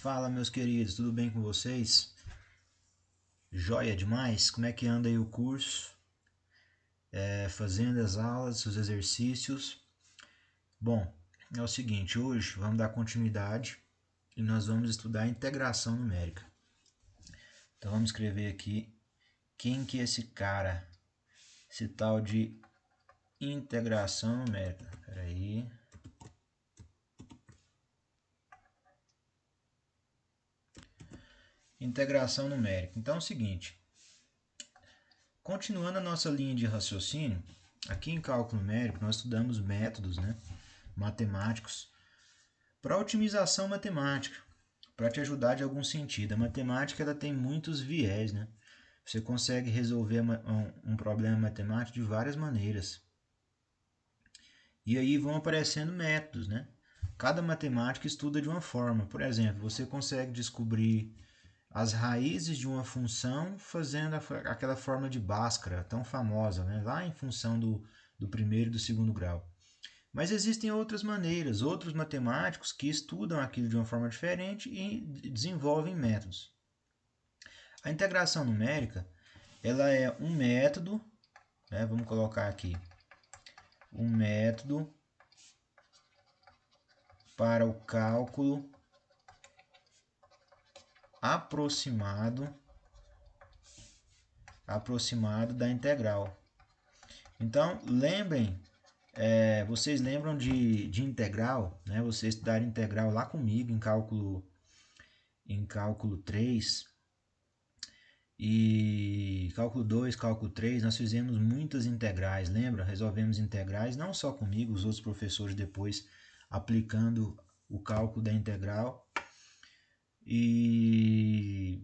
Fala, meus queridos, tudo bem com vocês? Joia demais? Como é que anda aí o curso? Fazendo as aulas, os exercícios? Bom, é o seguinte, hoje vamos dar continuidade e nós vamos estudar a integração numérica. Então vamos escrever aqui quem que é esse cara, esse tal de integração numérica. Espera aí. Integração numérica. Então é o seguinte, continuando a nossa linha de raciocínio, aqui em cálculo numérico nós estudamos métodos, matemáticos para otimização matemática, para te ajudar de algum sentido. A matemática ela tem muitos viés, né? Você consegue resolver um problema matemático de várias maneiras. E aí vão aparecendo métodos, né? Cada matemática estuda de uma forma. Por exemplo, você consegue descobrir as raízes de uma função fazendo aquela forma de Bhaskara, tão famosa, né? Lá em função do primeiro e do segundo grau. Mas existem outras maneiras, outros matemáticos que estudam aquilo de uma forma diferente e desenvolvem métodos. A integração numérica, ela é um método, vamos colocar aqui, um método para o cálculo aproximado da integral. Então, lembrem, vocês lembram de integral, né? Vocês estudaram integral lá comigo em cálculo 3 e cálculo 2, cálculo 3, nós fizemos muitas integrais, lembra? Resolvemos integrais, não só comigo, os outros professores depois aplicando o cálculo da integral. E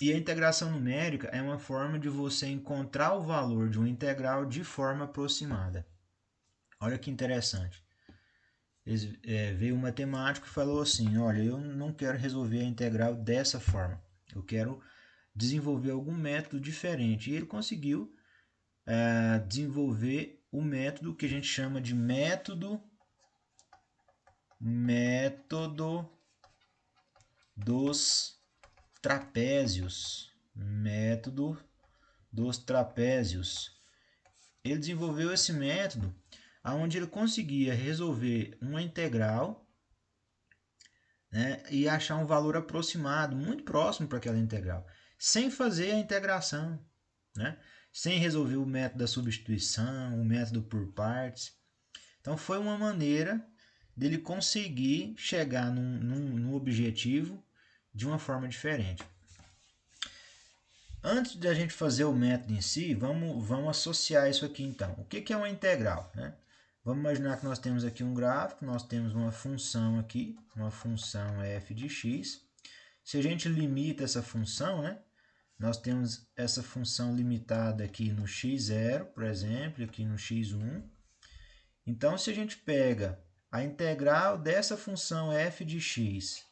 a integração numérica é uma forma de você encontrar o valor de uma integral de forma aproximada. Olha que interessante. Veio um matemático e falou assim, olha, eu não quero resolver a integral dessa forma, eu quero desenvolver algum método diferente. E ele conseguiu desenvolver o método que a gente chama de método dos trapézios. Método dos trapézios. Ele desenvolveu esse método onde ele conseguia resolver uma integral, né, e achar um valor aproximado, muito próximo para aquela integral, sem fazer a integração, né, sem resolver o método da substituição, o método por partes. Então foi uma maneira dele conseguir chegar num objetivo de uma forma diferente. Antes de a gente fazer o método em si, vamos associar isso aqui então. O que é uma integral? Né? Vamos imaginar que nós temos aqui um gráfico, nós temos uma função aqui, uma função f de x. Se a gente limita essa função, né, nós temos essa função limitada aqui no x0, por exemplo, aqui no x1. Então, se a gente pega a integral dessa função f de x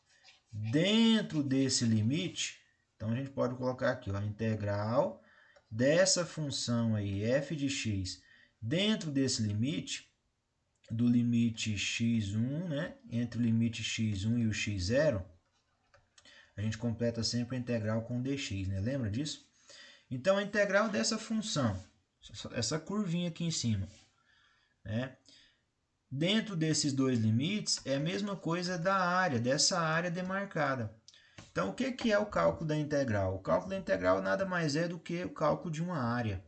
dentro desse limite, então a gente pode colocar aqui, ó, a integral dessa função aí, f de x, dentro desse limite, do limite x1, né, entre o limite x1 e o x0, a gente completa sempre a integral com dx, né? Lembra disso? Então, a integral dessa função, essa curvinha aqui em cima, né, dentro desses dois limites, é a mesma coisa da área, dessa área demarcada. Então, o que é o cálculo da integral? O cálculo da integral nada mais é do que o cálculo de uma área.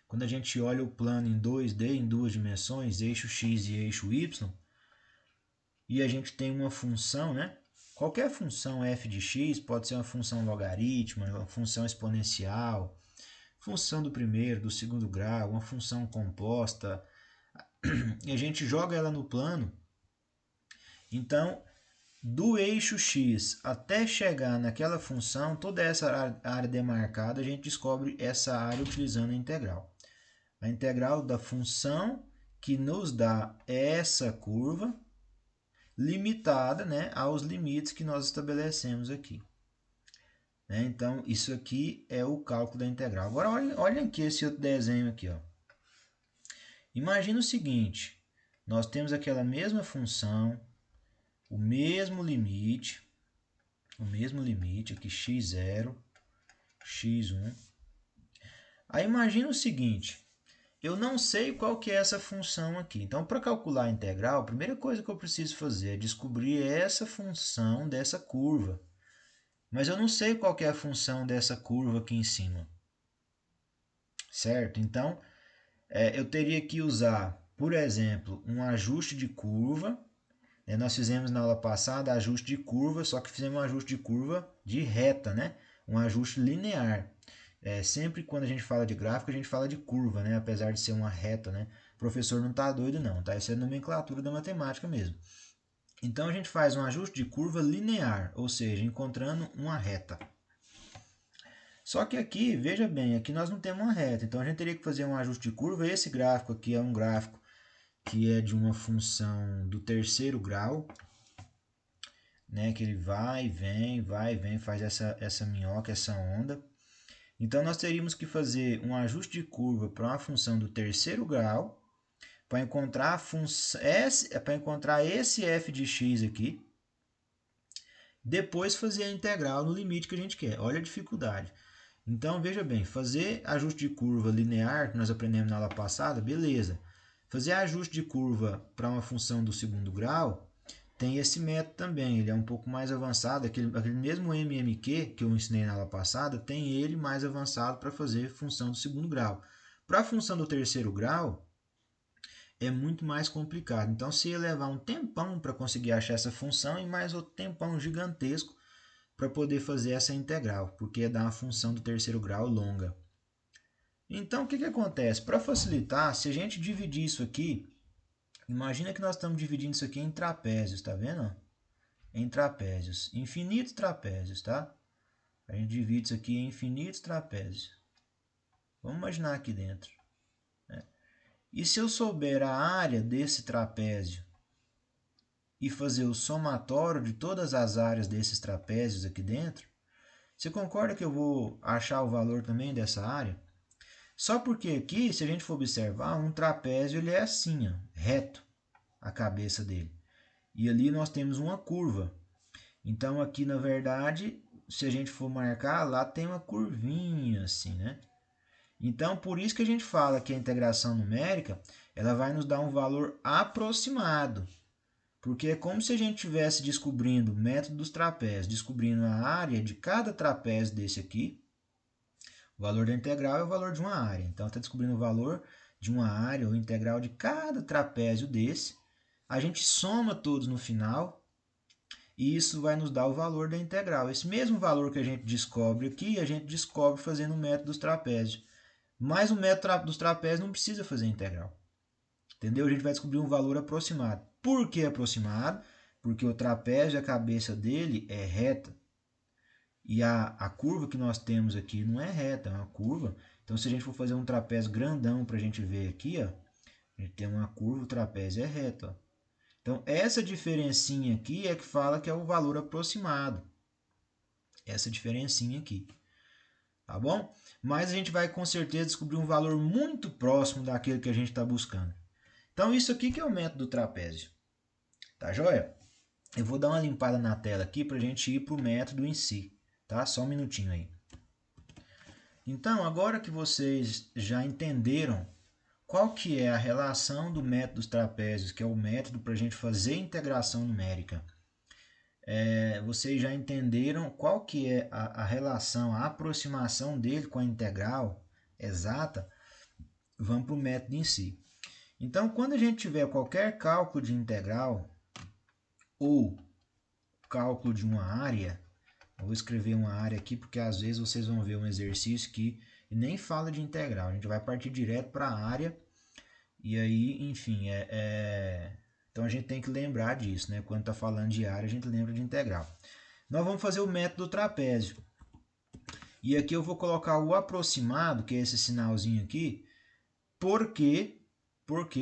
Quando a gente olha o plano em 2D, em duas dimensões, eixo x e eixo y, e a gente tem uma função, né? Qualquer função f de x pode ser uma função logarítmica, uma função exponencial, função do primeiro, do segundo grau, uma função composta, e a gente joga ela no plano. Então, do eixo x até chegar naquela função, toda essa área demarcada, a gente descobre essa área utilizando a integral. A integral da função que nos dá essa curva limitada, né, aos limites que nós estabelecemos aqui. Então, isso aqui é o cálculo da integral. Agora, olhem aqui esse outro desenho aqui. Ó. Imagina o seguinte, nós temos aquela mesma função, o mesmo limite, o mesmo limite aqui, x0, x1. Aí imagina o seguinte, eu não sei qual que é essa função aqui. Então, para calcular a integral, a primeira coisa que eu preciso fazer é descobrir essa função dessa curva. Mas eu não sei qual que é a função dessa curva aqui em cima. Certo? Então, eu teria que usar, por exemplo, um ajuste de curva. Nós fizemos na aula passada ajuste de curva, só que fizemos um ajuste de curva de reta, né? Um ajuste linear. Sempre quando a gente fala de gráfico, a gente fala de curva, né? Apesar de ser uma reta, né? O professor não está doido não, tá? Isso é nomenclatura da matemática mesmo. Então a gente faz um ajuste de curva linear, ou seja, encontrando uma reta. Só que aqui, veja bem, aqui nós não temos uma reta, então a gente teria que fazer um ajuste de curva. Esse gráfico aqui é um gráfico que é de uma função do terceiro grau, né? Que ele vai e vem, faz essa minhoca, essa onda. Então nós teríamos que fazer um ajuste de curva para uma função do terceiro grau, para encontrar para encontrar esse f de x aqui, depois fazer a integral no limite que a gente quer. Olha a dificuldade. Então veja bem, fazer ajuste de curva linear, que nós aprendemos na aula passada, beleza. Fazer ajuste de curva para uma função do segundo grau, tem esse método também, ele é um pouco mais avançado, aquele mesmo MMQ que eu ensinei na aula passada, tem ele mais avançado para fazer função do segundo grau. Para a função do terceiro grau, é muito mais complicado. Então, se ia levar um tempão para conseguir achar essa função e mais outro tempão gigantesco para poder fazer essa integral, porque ia dar uma função do terceiro grau longa. Então, o que acontece? Para facilitar, se a gente dividir isso aqui, imagina que nós estamos dividindo isso aqui em trapézios, tá vendo? Em trapézios, infinitos trapézios, tá? A gente divide isso aqui em infinitos trapézios. Vamos imaginar aqui dentro. E se eu souber a área desse trapézio e fazer o somatório de todas as áreas desses trapézios aqui dentro, você concorda que eu vou achar o valor também dessa área? Só porque aqui, se a gente for observar, um trapézio ele é assim, ó, reto, a cabeça dele. E ali nós temos uma curva. Então aqui, na verdade, se a gente for marcar, lá tem uma curvinha assim, né? Então, por isso que a gente fala que a integração numérica ela vai nos dar um valor aproximado. Porque é como se a gente estivesse descobrindo o método dos trapézios, descobrindo a área de cada trapézio desse aqui. O valor da integral é o valor de uma área. Então, está descobrindo o valor de uma área ou integral de cada trapézio desse. A gente soma todos no final e isso vai nos dar o valor da integral. Esse mesmo valor que a gente descobre aqui, a gente descobre fazendo o método dos trapézios. Mas o método dos trapézios não precisa fazer integral. Entendeu? A gente vai descobrir um valor aproximado. Por que aproximado? Porque o trapézio, a cabeça dele é reta. E a curva que nós temos aqui não é reta, é uma curva. Então, se a gente for fazer um trapézio grandão para a gente ver aqui, ó, a gente tem uma curva, o trapézio é reto. Ó. Então, essa diferencinha aqui é que fala que é o valor aproximado. Essa diferencinha aqui. Tá bom? Mas a gente vai com certeza descobrir um valor muito próximo daquele que a gente está buscando. Então, isso aqui que é o método do trapézio. Tá joia? Eu vou dar uma limpada na tela aqui para a gente ir para o método em si. Tá? Só um minutinho aí. Então, agora que vocês já entenderam qual que é a relação do método dos trapézios, que é o método para a gente fazer integração numérica, vocês já entenderam qual que é a relação, a aproximação dele com a integral exata, vamos para o método em si. Então, quando a gente tiver qualquer cálculo de integral ou cálculo de uma área, eu vou escrever uma área aqui porque às vezes vocês vão ver um exercício que nem fala de integral, a gente vai partir direto para a área e aí, enfim, então a gente tem que lembrar disso, né? Quando está falando de área, a gente lembra de integral. Nós vamos fazer o método do trapézio. E aqui eu vou colocar o aproximado, que é esse sinalzinho aqui, porque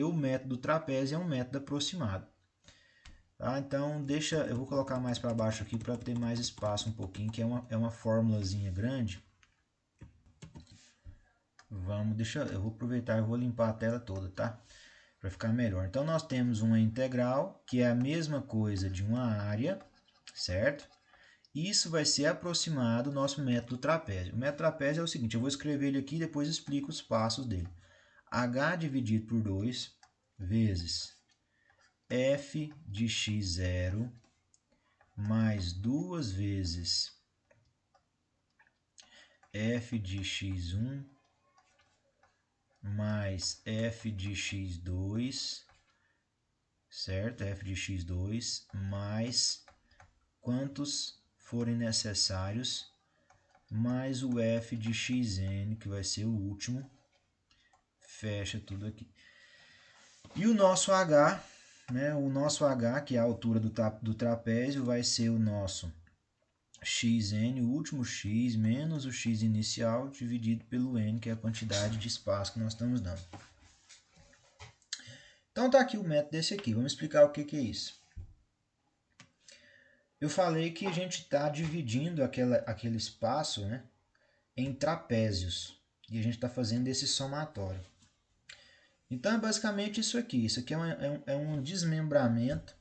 o método do trapézio é um método aproximado. Tá? Então, eu vou colocar mais para baixo aqui para ter mais espaço um pouquinho, que é uma formulazinha grande. Eu vou aproveitar e vou limpar a tela toda, tá? Para ficar melhor. Então, nós temos uma integral, que é a mesma coisa de uma área, certo? Isso vai ser aproximado do nosso método trapézio. O método trapézio é o seguinte, eu vou escrever ele aqui e depois explico os passos dele. H dividido por 2 vezes f de x0 mais 2 vezes f de x1 mais f de x2, certo? F de x2 mais quantos forem necessários, mais o f de xn, que vai ser o último, fecha tudo aqui. E o nosso h, né? O nosso h, que é a altura do trapézio, vai ser o nosso xn, o último x, menos o x inicial, dividido pelo n, que é a quantidade de espaço que nós estamos dando. Então tá aqui o método desse aqui. Vamos explicar o que é isso. Eu falei que a gente está dividindo aquele espaço, né, em trapézios. E a gente está fazendo esse somatório. Então é basicamente isso aqui. Isso aqui é um desmembramento,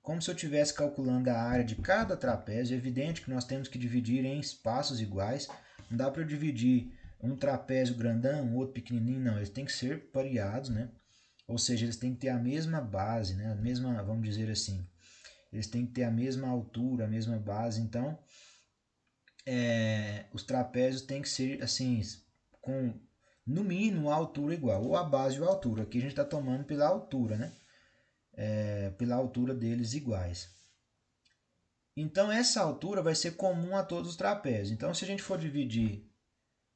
como se eu estivesse calculando a área de cada trapézio. É evidente que nós temos que dividir em espaços iguais. Não dá para eu dividir um trapézio grandão, outro pequenininho, não. Eles têm que ser pareados, né? Ou seja, eles têm que ter a mesma base, né? A mesma, vamos dizer assim, eles têm que ter a mesma altura, a mesma base. Então, os trapézios têm que ser assim, com no mínimo a altura igual, ou a base ou a altura. Aqui a gente está tomando pela altura, né? Pela altura deles iguais. Então, essa altura vai ser comum a todos os trapézios. Então, se a gente for dividir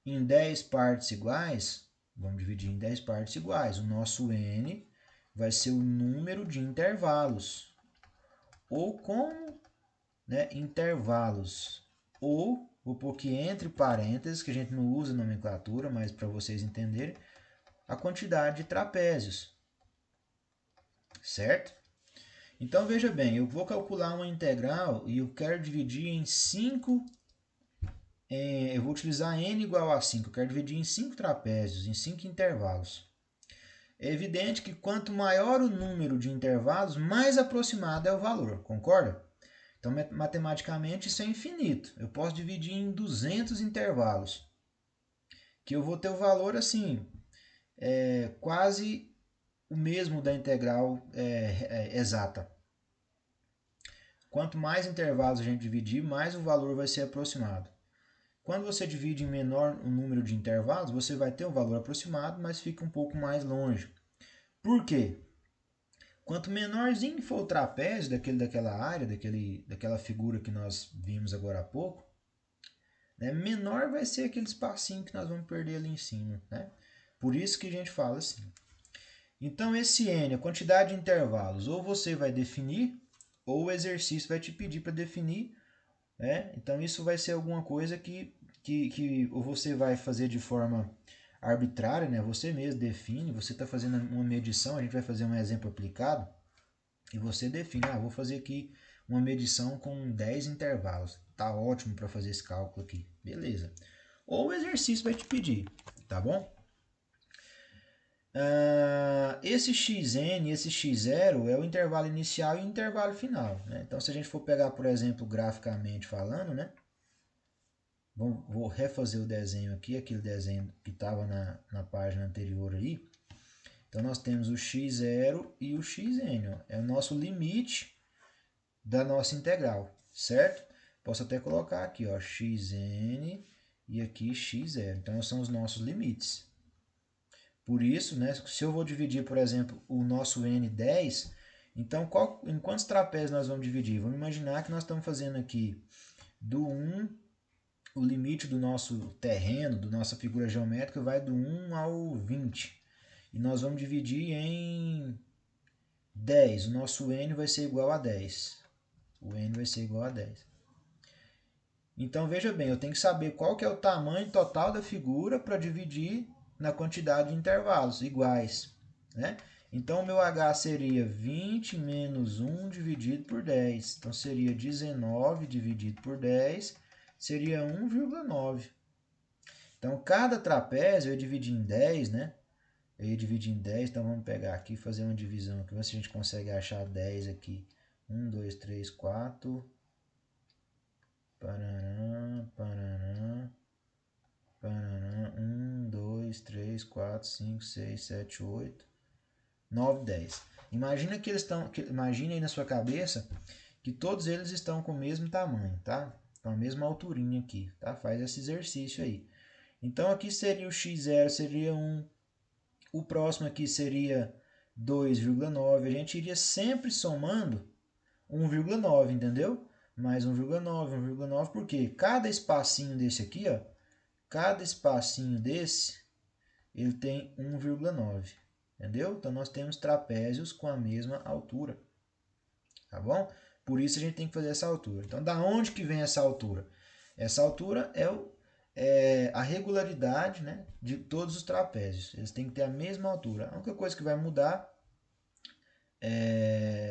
em 10 partes iguais, vamos dividir em 10 partes iguais. O nosso n vai ser o número de intervalos. Ou como, né, intervalos. Ou, vou pôr aqui entre parênteses, que a gente não usa nomenclatura, mas para vocês entenderem, a quantidade de trapézios. Certo? Então, veja bem, eu vou calcular uma integral e eu quero dividir em 5. Eu vou utilizar n igual a 5. Eu quero dividir em 5 trapézios, em 5 intervalos. É evidente que quanto maior o número de intervalos, mais aproximado é o valor. Concorda? Então, matematicamente, isso é infinito. Eu posso dividir em 200 intervalos, que eu vou ter o valor assim, quase o mesmo da integral exata. Quanto mais intervalos a gente dividir, mais o valor vai ser aproximado. Quando você divide em menor o número de intervalos, você vai ter um valor aproximado, mas fica um pouco mais longe. Por quê? Quanto menorzinho for o trapézio daquela área, daquela figura que nós vimos agora há pouco, né, menor vai ser aquele espacinho que nós vamos perder ali em cima. Né? Por isso que a gente fala assim. Então, esse n, a quantidade de intervalos, ou você vai definir, ou o exercício vai te pedir para definir. Né? Então, isso vai ser alguma coisa que ou você vai fazer de forma arbitrária, né? Você mesmo define, você está fazendo uma medição, a gente vai fazer um exemplo aplicado, e você define, vou fazer aqui uma medição com 10 intervalos. Tá ótimo para fazer esse cálculo aqui. Beleza. Ou o exercício vai te pedir, tá bom? Esse xn, esse x0 é o intervalo inicial e o intervalo final. Né? Então, se a gente for pegar, por exemplo, graficamente falando, né? Vou refazer o desenho aqui, aquele desenho que estava na página anterior aí. Então, nós temos o x0 e o xn. Ó. É o nosso limite da nossa integral, certo? Posso até colocar aqui, ó, xn e aqui x0. Então, são os nossos limites. Por isso, né, se eu vou dividir, por exemplo, o nosso n 10, então em quantos trapézios nós vamos dividir? Vamos imaginar que nós estamos fazendo aqui do 1, o limite do nosso terreno, da nossa figura geométrica, vai do 1 ao 20. E nós vamos dividir em 10. O nosso n vai ser igual a 10. O n vai ser igual a 10. Então, veja bem, eu tenho que saber qual que é o tamanho total da figura para dividir na quantidade de intervalos iguais. Né? Então, o meu h seria 20 menos 1 dividido por 10. Então, seria 19 dividido por 10, seria 1,9. Então, cada trapézio eu dividi em 10, né? Eu ia dividir em 10, então vamos pegar aqui e fazer uma divisão aqui, ver se a gente consegue achar 10 aqui. 1, 2, 3, 4... Paraná, Paraná, Paraná. 1, 2, 3, 4, 5, 6, 7, 8, 9, 10. Imagina que eles estão. Imagina aí na sua cabeça que todos eles estão com o mesmo tamanho, tá? Com a mesma alturinha aqui, tá? Faz esse exercício aí. Então aqui seria o x0, seria 1. O próximo aqui seria 2,9. A gente iria sempre somando 1,9, entendeu? Mais 1,9, 1,9, porque cada espacinho desse aqui, ó, cada espacinho desse, ele tem 1,9, entendeu? Então nós temos trapézios com a mesma altura, tá bom? Por isso a gente tem que fazer essa altura. Então, da onde que vem essa altura? Essa altura é a regularidade, né, de todos os trapézios. Eles têm que ter a mesma altura. A única coisa que vai mudar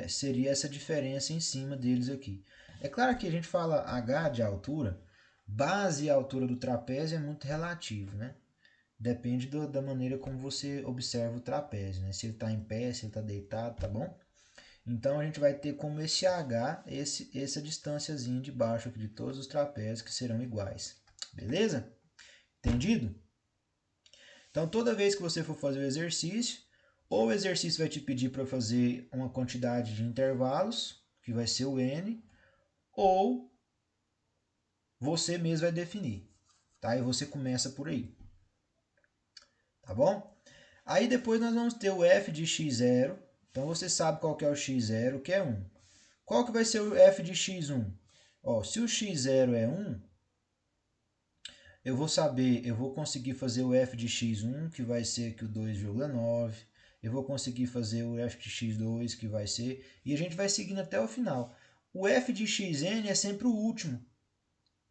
seria essa diferença em cima deles aqui. É claro que a gente fala H de altura, base e altura do trapézio é muito relativo, né? Depende da maneira como você observa o trapézio, né? Se ele está em pé, se ele está deitado, tá bom? Então a gente vai ter como esse H, essa distânciazinha de baixo aqui de todos os trapézios que serão iguais. Beleza? Entendido? Então toda vez que você for fazer o exercício, ou o exercício vai te pedir para fazer uma quantidade de intervalos, que vai ser o N, ou você mesmo vai definir, tá? E você começa por aí, tá bom? Aí depois nós vamos ter o f de x0, então você sabe qual que é o x0, que é 1. Qual que vai ser o f de x1? Ó, se o x0 é 1, eu vou conseguir fazer o f de x1, que vai ser aqui o 2,9. Eu vou conseguir fazer o f de x2, que vai ser... E a gente vai seguindo até o final. O f de xn é sempre o último.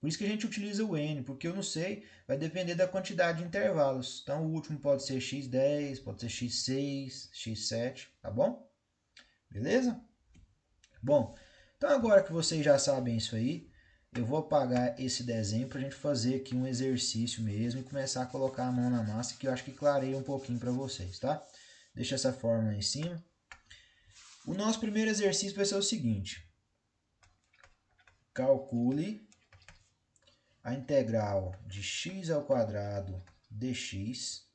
Por isso que a gente utiliza o n, porque eu não sei, vai depender da quantidade de intervalos. Então o último pode ser x10, pode ser x6, x7, tá bom? Beleza? Bom, então agora que vocês já sabem isso aí, eu vou apagar esse desenho para a gente fazer aqui um exercício mesmo e começar a colocar a mão na massa, que eu acho que clareia um pouquinho para vocês, tá? Deixa essa fórmula em cima. O nosso primeiro exercício vai ser o seguinte. Calcule a integral de x ao quadrado dx.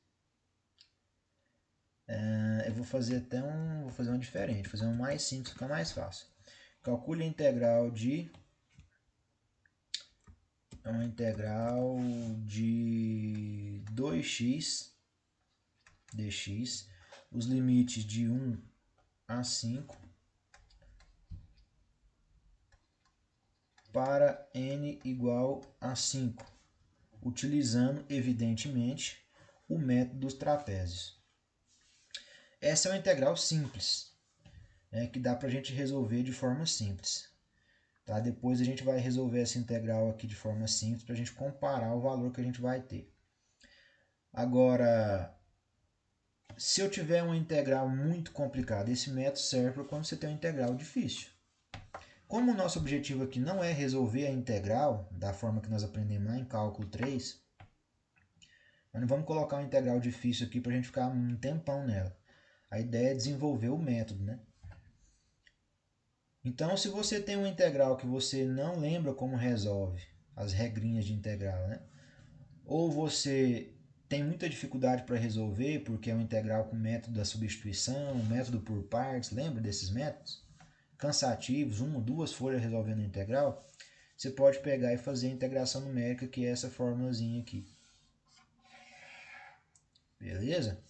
Eu vou fazer até vou fazer um diferente, vou fazer um mais simples, fica mais fácil. Calcule a integral de uma integral de 2x dx, os limites de 1 a 5 para n igual a 5, utilizando, evidentemente, o método dos trapézios. Essa é uma integral simples, né, que dá para a gente resolver de forma simples. Tá? Depois a gente vai resolver essa integral aqui de forma simples para a gente comparar o valor que a gente vai ter. Agora, se eu tiver uma integral muito complicada, esse método serve para quando você tem uma integral difícil. Como o nosso objetivo aqui não é resolver a integral da forma que nós aprendemos lá em cálculo 3, nós não vamos colocar uma integral difícil aqui para a gente ficar um tempão nela. A ideia é desenvolver o método, né? Então, se você tem uma integral que você não lembra como resolve as regrinhas de integral, né? Ou você tem muita dificuldade para resolver porque é uma integral com método da substituição, método por partes, lembra desses métodos? Cansativos, uma ou duas folhas resolvendo a integral, você pode pegar e fazer a integração numérica, que é essa formulazinha aqui. Beleza?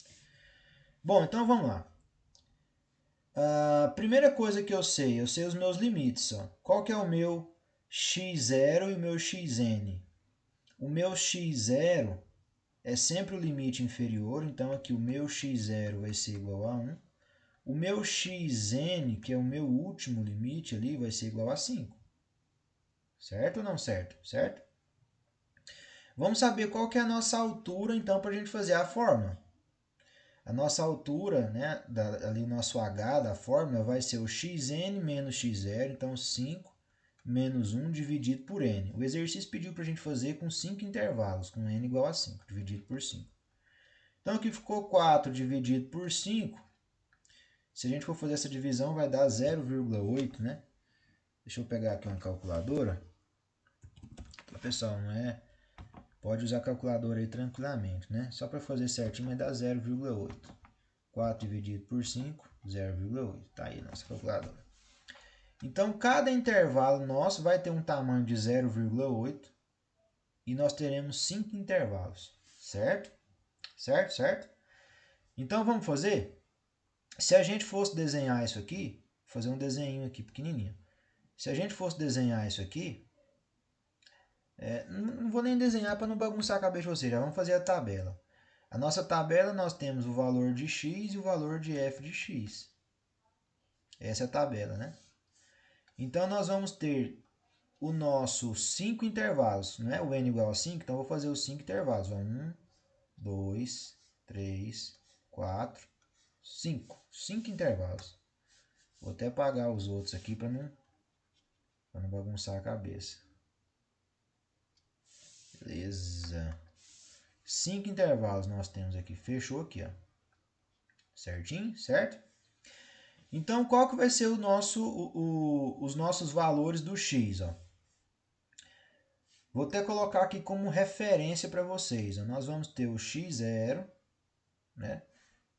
Bom, então vamos lá. A primeira coisa que eu sei os meus limites. Ó. Qual que é o meu x0 e o meu xn? O meu x0 é sempre o limite inferior, então aqui o meu x0 vai ser igual a 1. O meu xn, que é o meu último limite ali, vai ser igual a 5. Certo ou não certo? Certo? Vamos saber qual que é a nossa altura, então, para a gente fazer a fórmula. A nossa altura, né, ali o nosso h da fórmula vai ser o xn menos x0, então 5 menos 1 dividido por n. O exercício pediu para a gente fazer com 5 intervalos, com n igual a 5, dividido por 5. Então aqui ficou 4 dividido por 5. Se a gente for fazer essa divisão, vai dar 0,8, né? Deixa eu pegar aqui uma calculadora. pessoal? Não é? Pode usar a calculadora aí tranquilamente, né? Só para fazer certinho vai dar 0,8. 4 dividido por 5, 0,8. Tá aí a nossa calculadora. Então, cada intervalo nosso vai ter um tamanho de 0,8 e nós teremos 5 intervalos, certo? Certo? Então, vamos fazer? Se a gente fosse desenhar isso aqui, fazer um desenho aqui pequenininho. Se a gente fosse desenhar isso aqui, não vou nem desenhar para não bagunçar a cabeça de vocês, já vamos fazer a tabela. A nossa tabela nós temos o valor de x e o valor de f de x. Essa é a tabela, né? Então, nós vamos ter o nosso 5 intervalos, não é? O n igual a 5, então eu vou fazer os 5 intervalos. 1, 2, 3, 4, 5. 5 intervalos. Vou até apagar os outros aqui para não bagunçar a cabeça. Beleza. 5 intervalos nós temos aqui. Fechou aqui, ó. Certinho? Certo? Então, qual que vai ser os nossos valores do x, ó? Vou até colocar aqui como referência para vocês. Ó. Nós vamos ter o x0, né?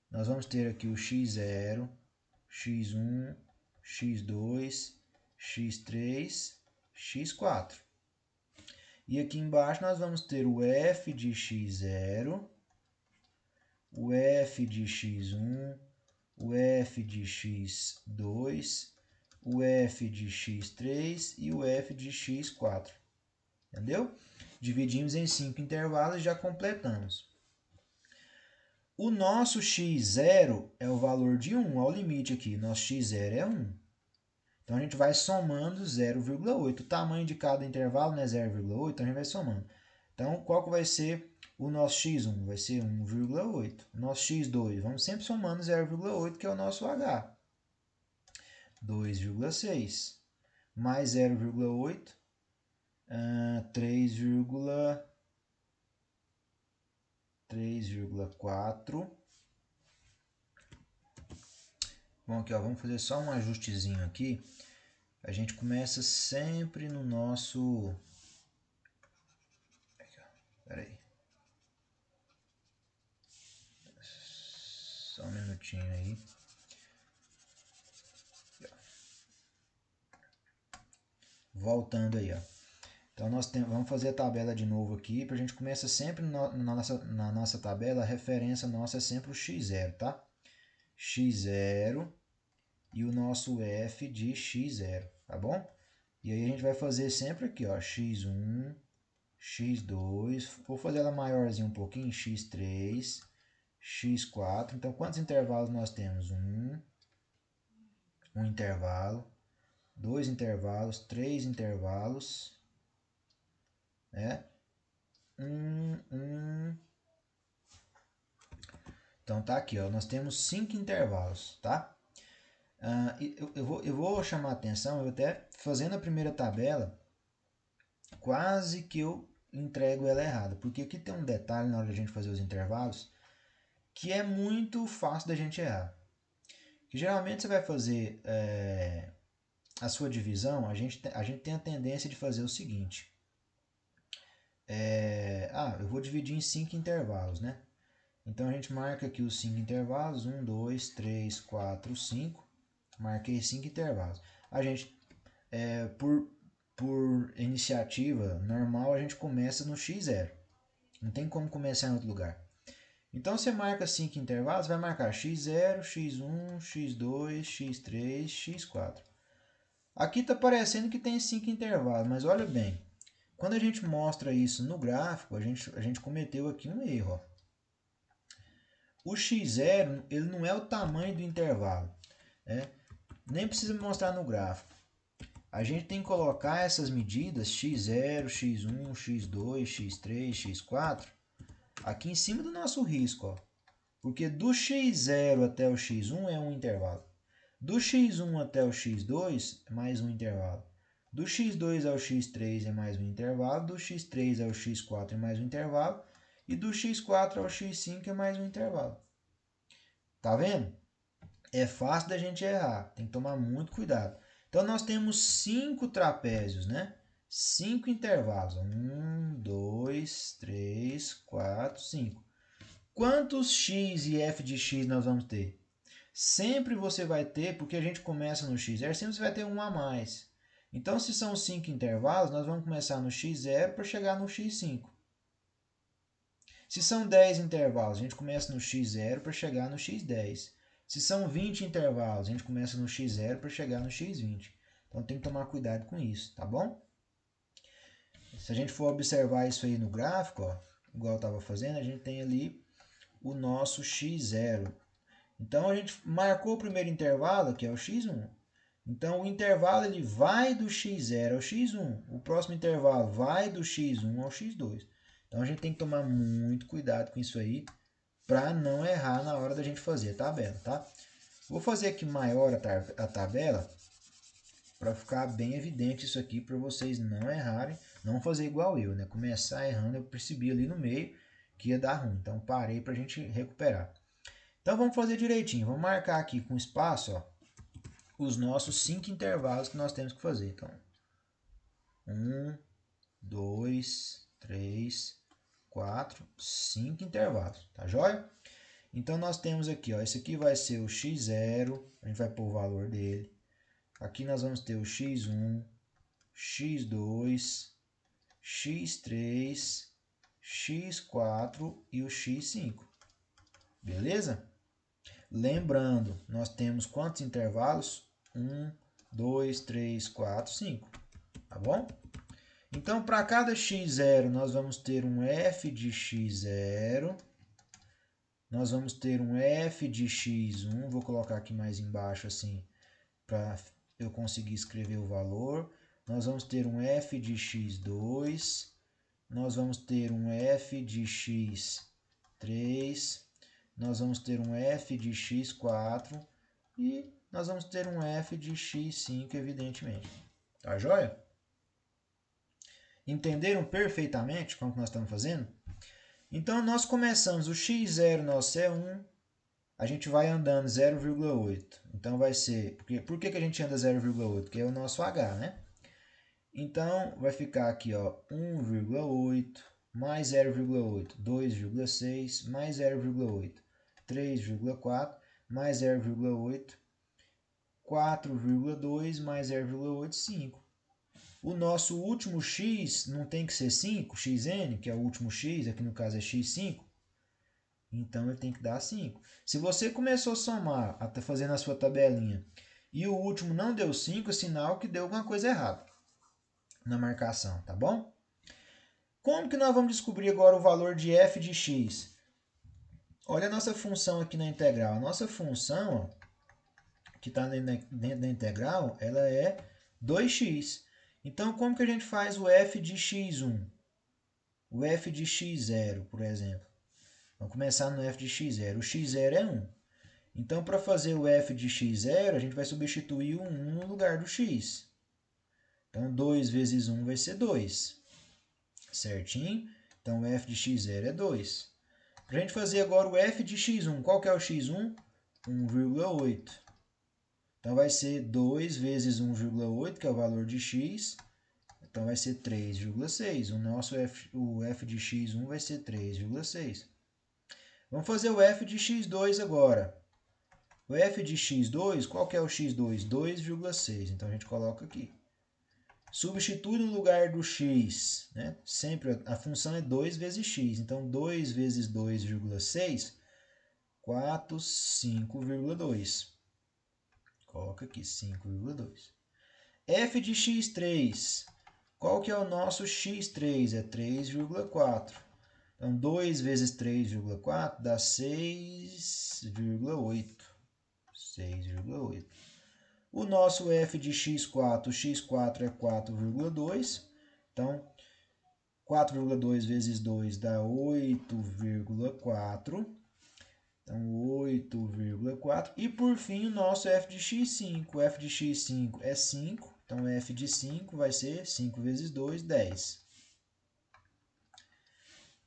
Nós vamos ter aqui o x0, x1, x2, x3, x4. E aqui embaixo nós vamos ter o f de x0, o f de x1, o f de x2, o f de x3 e o f de x4. Entendeu? Dividimos em 5 intervalos e já completamos. O nosso x0 é o valor de 1, olha o limite aqui. Nosso x0 é 1. Então, a gente vai somando 0,8. O tamanho de cada intervalo, né, 0,8, então a gente vai somando. Então, qual que vai ser o nosso x1? Vai ser 1,8. Nosso x2, vamos sempre somando 0,8, que é o nosso h. 2,6. Mais 0,8, 3,4. Bom, aqui ó, vamos fazer só um ajustezinho aqui. A gente começa sempre no nosso... Espera aí. Só um minutinho aí. Voltando aí, ó. Então, vamos fazer a tabela de novo aqui, para a gente começar sempre na nossa tabela, a referência nossa é sempre o x0, tá? x0 e o nosso f de x0, tá bom? E aí a gente vai fazer sempre aqui, ó, x1, x2, vou fazer ela maiorzinha um pouquinho, x3, x4. Então, quantos intervalos nós temos? Um intervalo, 2 intervalos, 3 intervalos, né? Então tá aqui, ó, nós temos 5 intervalos, tá? Eu vou chamar a atenção, eu até fazendo a primeira tabela, quase que eu entrego ela errada, porque aqui tem um detalhe na hora de a gente fazer os intervalos, que é muito fácil da gente errar. Que geralmente você vai fazer a sua divisão, a gente tem a tendência de fazer o seguinte. Eu vou dividir em 5 intervalos, né? Então, a gente marca aqui os 5 intervalos, 1, 2, 3, 4, 5. Marquei 5 intervalos. A gente, por iniciativa normal, a gente começa no x0. Não tem como começar em outro lugar. Então, você marca 5 intervalos, vai marcar x0, x1, x2, x3, x4. Aqui está parecendo que tem 5 intervalos, mas olha bem. Quando a gente mostra isso no gráfico, a gente cometeu aqui um erro. Ó. O x0 ele não é o tamanho do intervalo. Né? Nem precisa mostrar no gráfico. A gente tem que colocar essas medidas x0, x1, x2, x3, x4 aqui em cima do nosso risco. Ó. Porque do x0 até o x1 é um intervalo. Do x1 até o x2 é mais um intervalo. Do x2 ao x3 é mais um intervalo. Do x3 ao x4 é mais um intervalo. E do x4 ao x5 é mais um intervalo. Tá vendo? É fácil da gente errar. Tem que tomar muito cuidado. Então, nós temos 5 trapézios, né? 5 intervalos. 1, 2, 3, 4, 5. Quantos x e f de x nós vamos ter? Sempre você vai ter, porque a gente começa no x0, sempre você vai ter um a mais. Então, se são 5 intervalos, nós vamos começar no x0 para chegar no x5. Se são 10 intervalos, a gente começa no x0 para chegar no x10. Se são 20 intervalos, a gente começa no x0 para chegar no x20. Então, tem que tomar cuidado com isso, tá bom? Se a gente for observar isso aí no gráfico, ó, igual eu estava fazendo, a gente tem ali o nosso x0. Então, a gente marcou o primeiro intervalo, que é o x1. Então, o intervalo ele vai do x0 ao x1. O próximo intervalo vai do x1 ao x2. Então, a gente tem que tomar muito cuidado com isso aí, para não errar na hora da gente fazer a tabela, tá? Vou fazer aqui maior a tabela, para ficar bem evidente isso aqui, para vocês não errarem, não fazer igual eu, né? Começar errando, eu percebi ali no meio que ia dar ruim, então parei para a gente recuperar. Então vamos fazer direitinho, vamos marcar aqui com espaço, ó, os nossos 5 intervalos que nós temos que fazer. Então, 1, 2, 3, 4, 5 intervalos, tá joia? Então nós temos aqui, ó, esse aqui vai ser o x0, a gente vai pôr o valor dele. Aqui nós vamos ter o x1, x2, x3, x4 e o x5. Beleza? Lembrando, nós temos quantos intervalos? 1, 2, 3, 4, 5. Tá bom? Então, para cada x0, nós vamos ter um f de x0. Nós vamos ter um f de x1. Vou colocar aqui mais embaixo, assim, para eu conseguir escrever o valor. Nós vamos ter um f de x2. Nós vamos ter um f de x3. Nós vamos ter um f de x4 e nós vamos ter um f de x5, evidentemente. Tá joia? Entenderam perfeitamente como que nós estamos fazendo? Então, nós começamos, o x0 nosso é 1, a gente vai andando 0,8. Então, vai ser... Por que a gente anda 0,8? Porque é o nosso h, né? Então, vai ficar aqui, ó, 1,8 mais 0,8, 2,6 mais 0,8. 3,4 mais 0,8, 4,2 mais 0,8, 5. O nosso último x não tem que ser 5, xn, que é o último x, aqui no caso é x5, então ele tem que dar 5. Se você começou a somar, fazendo a sua tabelinha, e o último não deu 5, é sinal que deu alguma coisa errada na marcação, tá bom? Como que nós vamos descobrir agora o valor de f de x? Olha a nossa função aqui na integral. A nossa função, ó, que está dentro da integral, ela é 2x. Então, como que a gente faz o f de x1? O f de x0, por exemplo. Vamos começar no f de x0. O x0 é 1. Então, para fazer o f de x0, a gente vai substituir o 1 no lugar do x. Então, 2 vezes 1 vai ser 2. Certinho? Então, o f de x0 é 2. Para a gente fazer agora o f de x1, qual que é o x1? 1,8. Então, vai ser 2 vezes 1,8, que é o valor de x. Então, vai ser 3,6. O f de x1 vai ser 3,6. Vamos fazer o f de x2 agora. O f de x2, qual que é o x2? 2,6. Então, a gente coloca aqui. Substitui no lugar do x, né? Sempre a função é 2 vezes x. Então, 2 vezes 2,6, 4, 5,2. Coloca aqui, 5,2. F de x3. Qual que é o nosso x3? É 3,4. Então, 2 vezes 3,4 dá 6,8. 6,8. O nosso f de x4, o x4 é 4,2. Então, 4,2 vezes 2 dá 8,4. Então, 8,4. E, por fim, o nosso f de x5. O f de x5 é 5. Então, f de 5 vai ser 5 vezes 2, 10.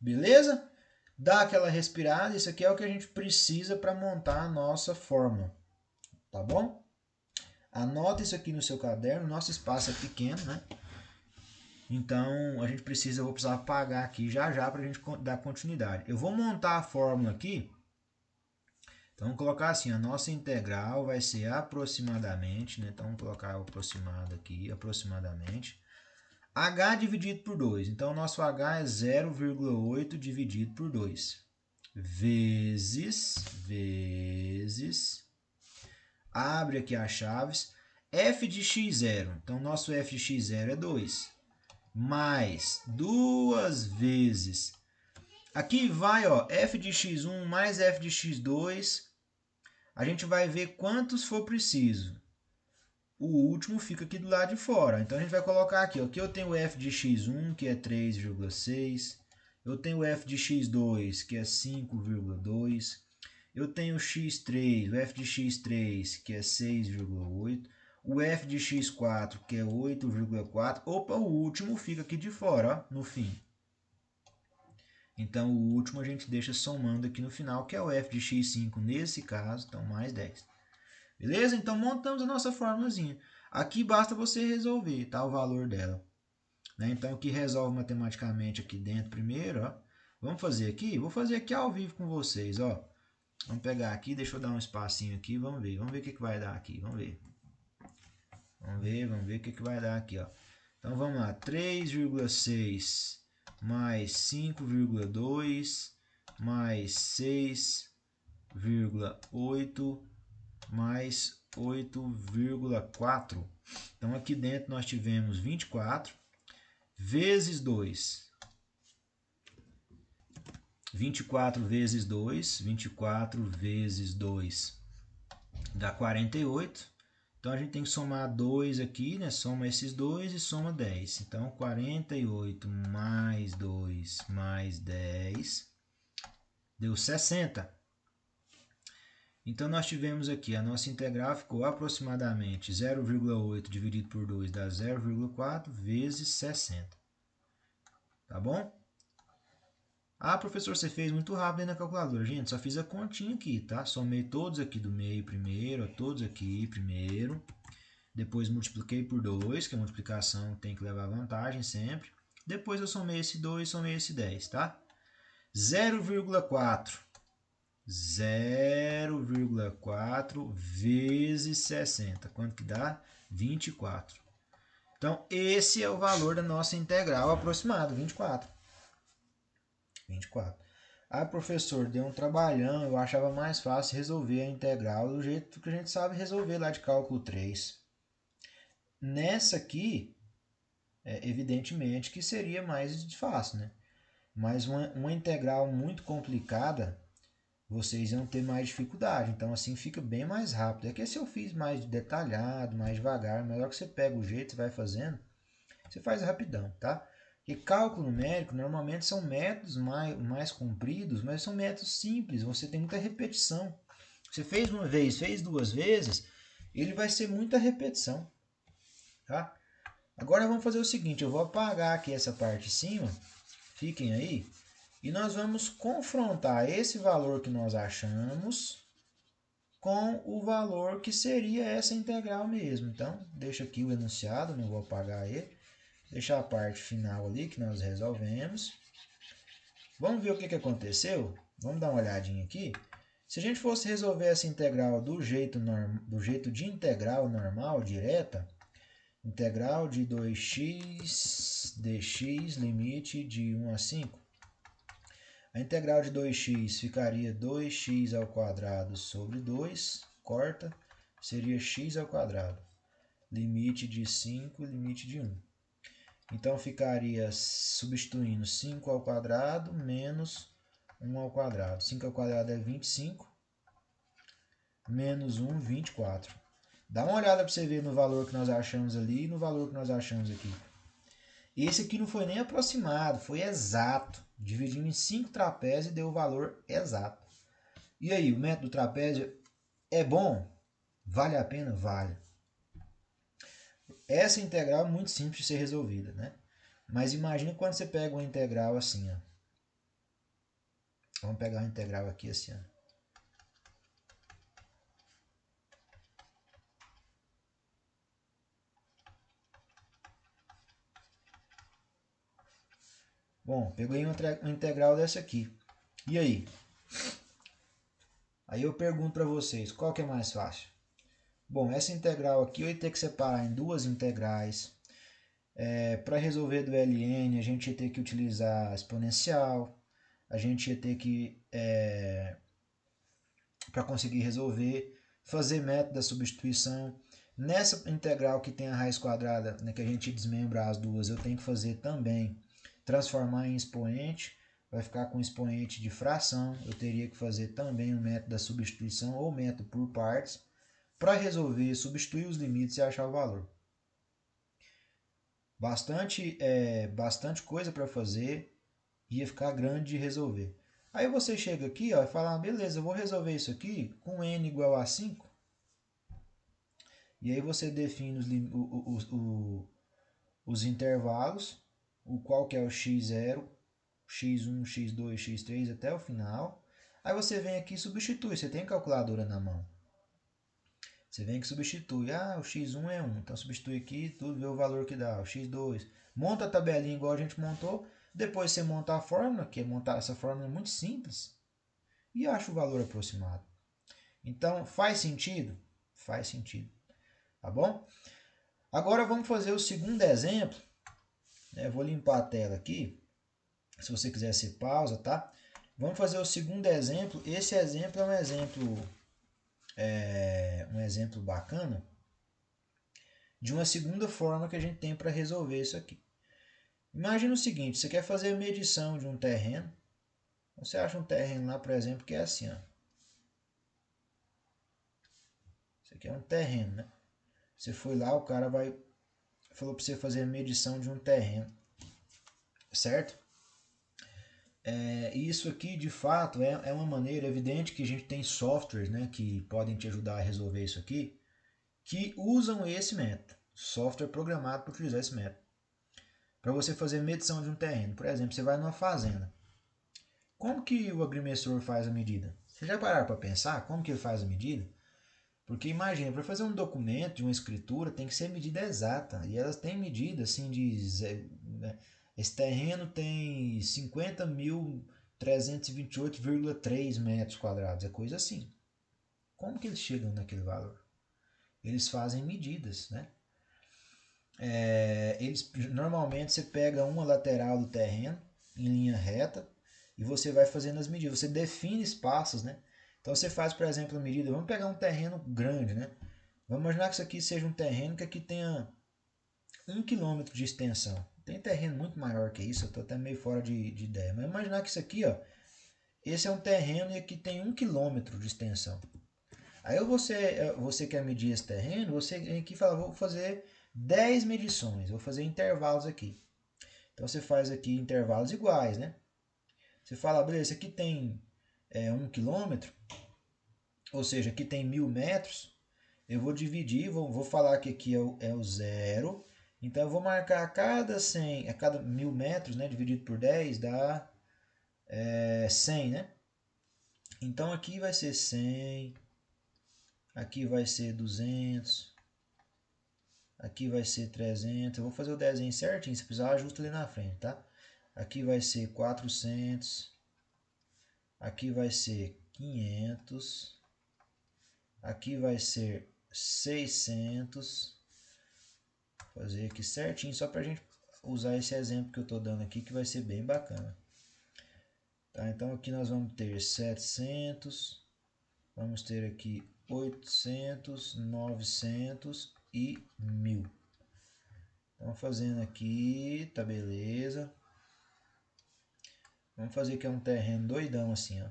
Beleza? Dá aquela respirada. Isso aqui é o que a gente precisa para montar a nossa fórmula. Tá bom? Anota isso aqui no seu caderno. Nosso espaço é pequeno, né? Então, a gente precisa, eu vou precisar apagar aqui já já para a gente dar continuidade. Eu vou montar a fórmula aqui. Então, vamos colocar assim, a nossa integral vai ser aproximadamente, né? Então, vamos colocar o aproximado aqui, aproximadamente. H dividido por 2. Então, o nosso H é 0,8 dividido por 2. Vezes, abre aqui as chaves, f de x0. Então, nosso f de x0 é 2. Mais 2 vezes. Aqui vai, ó, f de x1 mais f de x2. A gente vai ver quantos for preciso. O último fica aqui do lado de fora. Então, a gente vai colocar aqui. Ó, aqui eu tenho o f de x1, que é 3,6. Eu tenho o f de x2, que é 5,2. Eu tenho o x3, o f de x3, que é 6,8. O f de x4, que é 8,4. Opa, o último fica aqui de fora, ó, no fim. Então, o último a gente deixa somando aqui no final, que é o f de x5 nesse caso, então mais 10. Beleza? Então, montamos a nossa formulazinha. Aqui basta você resolver, tá? O valor dela. Né? Então, o que resolve matematicamente aqui dentro primeiro, ó. Vamos fazer aqui? Vou fazer aqui ao vivo com vocês, ó. Vamos pegar aqui, deixa eu dar um espacinho aqui, vamos ver. Vamos ver o que vai dar aqui, vamos ver. Vamos ver o que vai dar aqui, ó. Então, vamos lá. 3,6 mais 5,2 mais 6,8 mais 8,4. Então, aqui dentro nós tivemos 24 vezes 2. 24 vezes 2. 24 vezes 2 dá 48. Então, a gente tem que somar 2 aqui, né? Soma esses 2 e soma 10. Então, 48 mais 2 mais 10 deu 60. Então, nós tivemos aqui, a nossa integral ficou aproximadamente 0,8 dividido por 2 dá 0,4 vezes 60. Tá bom? Ah, professor, você fez muito rápido aí na calculadora. Gente, só fiz a continha aqui, tá? Somei todos aqui do meio primeiro, todos aqui primeiro. Depois multipliquei por 2, que a multiplicação tem que levar vantagem sempre. Depois eu somei esse 2 e somei esse 10, tá? 0,4. 0,4 vezes 60. Quanto que dá? 24. Então, esse é o valor da nossa integral aproximado, 24. 24. Ah, professor, deu um trabalhão, eu achava mais fácil resolver a integral do jeito que a gente sabe resolver lá de cálculo 3. Nessa aqui, evidentemente que seria mais fácil, né? Mas uma integral muito complicada, vocês iam ter mais dificuldade. Então, assim, fica bem mais rápido. É que esse eu fiz mais detalhado, mais devagar. Melhor que você pega o jeito, você vai fazendo, você faz rapidão, tá? E cálculo numérico, normalmente, são métodos mais compridos, mas são métodos simples. Você tem muita repetição. Você fez uma vez, fez duas vezes, ele vai ser muita repetição, tá? Agora vamos fazer o seguinte, eu vou apagar aqui essa parte de cima, fiquem aí, e nós vamos confrontar esse valor que nós achamos com o valor que seria essa integral mesmo. Então, deixa aqui o enunciado, não vou apagar ele. Deixar a parte final ali que nós resolvemos. Vamos ver o que aconteceu? Vamos dar uma olhadinha aqui. Se a gente fosse resolver essa integral do jeito de integral normal, direta, integral de 2x dx, limite de 1 a 5. A integral de 2x ficaria 2x ao quadrado sobre 2, corta, seria x ao quadrado. Limite de 5, limite de 1. Então, ficaria substituindo 5 ao quadrado menos 1 ao quadrado. 5 ao quadrado é 25, menos 1, 24. Dá uma olhada para você ver no valor que nós achamos ali e no valor que nós achamos aqui. Esse aqui não foi nem aproximado, foi exato. Dividimos em 5 trapézios e deu o valor exato. E aí, o método do trapézio é bom? Vale a pena? Vale. Essa integral é muito simples de ser resolvida, né? Mas imagina quando você pega uma integral assim, ó. Vamos pegar uma integral aqui assim, ó. Bom, peguei uma integral dessa aqui. E aí? Aí eu pergunto para vocês, qual que é mais fácil? Bom, essa integral aqui eu ia ter que separar em duas integrais. Para resolver do ln, a gente ia ter que utilizar exponencial. A gente ia ter que, para conseguir resolver, fazer método da substituição. Nessa integral que tem a raiz quadrada, né, que a gente desmembra as duas, eu tenho que fazer também, transformar em expoente, vai ficar com expoente de fração. Eu teria que fazer também o método da substituição ou método por partes, para resolver, substituir os limites e achar o valor. Bastante coisa para fazer, ia ficar grande de resolver. Aí você chega aqui, ó, e fala, beleza, eu vou resolver isso aqui com n igual a 5. E aí você define os intervalos, o qual que é o x0, x1, x2, x3 até o final. Aí você vem aqui e substitui, você tem calculadora na mão. Você vem que substitui, o x1 é 1, então substitui aqui, tudo, vê o valor que dá, o x2. Monta a tabelinha igual a gente montou, depois você monta a fórmula, que essa fórmula é muito simples, e acha o valor aproximado. Então, faz sentido? Faz sentido, tá bom? Agora vamos fazer o segundo exemplo. Eu vou limpar a tela aqui, se você quiser você pausa, tá? Vamos fazer o segundo exemplo. Esse exemplo é um exemplo bacana de uma segunda forma que a gente tem para resolver isso aqui. Imagina o seguinte, você quer fazer a medição de um terreno. Você acha um terreno lá, por exemplo, que é assim, ó. Isso aqui é um terreno, né? Você foi lá, o cara falou para você fazer a medição de um terreno, certo? Isso aqui, de fato, é uma maneira evidente que a gente tem softwares, né, que podem te ajudar a resolver isso aqui, que usam esse método, software programado para utilizar esse método, para você fazer medição de um terreno. Por exemplo, você vai numa fazenda. Como que o agrimensor faz a medida? Você já pararam para pensar como que ele faz a medida? Porque imagina, para fazer um documento de uma escritura tem que ser medida exata. E elas têm medida assim né, esse terreno tem 50.328,3 metros quadrados. É coisa assim. Como que eles chegam naquele valor? Eles fazem medidas, né? Normalmente você pega uma lateral do terreno em linha reta e você vai fazendo as medidas. Você define espaços, né? Então você faz, por exemplo, a medida. Vamos pegar um terreno grande, né? Vamos imaginar que isso aqui seja um terreno que aqui tenha 1 km de extensão. Tem terreno muito maior que isso, eu estou até meio fora de ideia. Mas imaginar que isso aqui, ó, esse é um terreno e aqui tem 1 km de extensão. Aí você quer medir esse terreno, você vem aqui e fala, vou fazer 10 medições, vou fazer intervalos aqui. Então você faz aqui intervalos iguais, né? Você fala, beleza, aqui tem 1 km, ou seja, aqui tem 1000 metros. Eu vou dividir, vou falar que aqui é o zero. Então eu vou marcar a cada 1000 metros, né, dividido por 10 dá 100, né? Então aqui vai ser 100, aqui vai ser 200, aqui vai ser 300. Eu vou fazer o desenho certinho, se precisar ajusta ali na frente, tá? Aqui vai ser 400, aqui vai ser 500, aqui vai ser 600. Fazer aqui certinho só para a gente usar esse exemplo que eu estou dando aqui, que vai ser bem bacana. Tá, então aqui nós vamos ter 700, vamos ter aqui 800, 900 e 1000. Então fazendo aqui, tá beleza. Vamos fazer que é um terreno doidão assim, ó.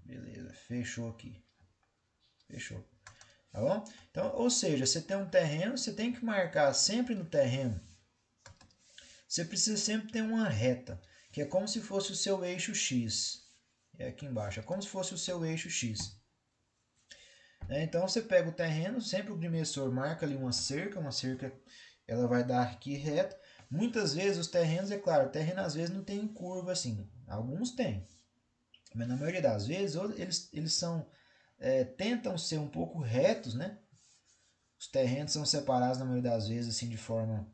Beleza, fechou aqui. Fechou. Tá bom? Então, ou seja, você tem um terreno, você tem que marcar sempre no terreno. Você precisa sempre ter uma reta, que é como se fosse o seu eixo X. É aqui embaixo, é como se fosse o seu eixo X. Então você pega o terreno, sempre o agrimensor marca ali uma cerca ela vai dar aqui reto. Muitas vezes os terrenos, é claro, o terreno às vezes não tem curva assim, alguns tem. Mas na maioria das vezes eles tentam ser um pouco retos, né? Os terrenos são separados na maioria das vezes assim de forma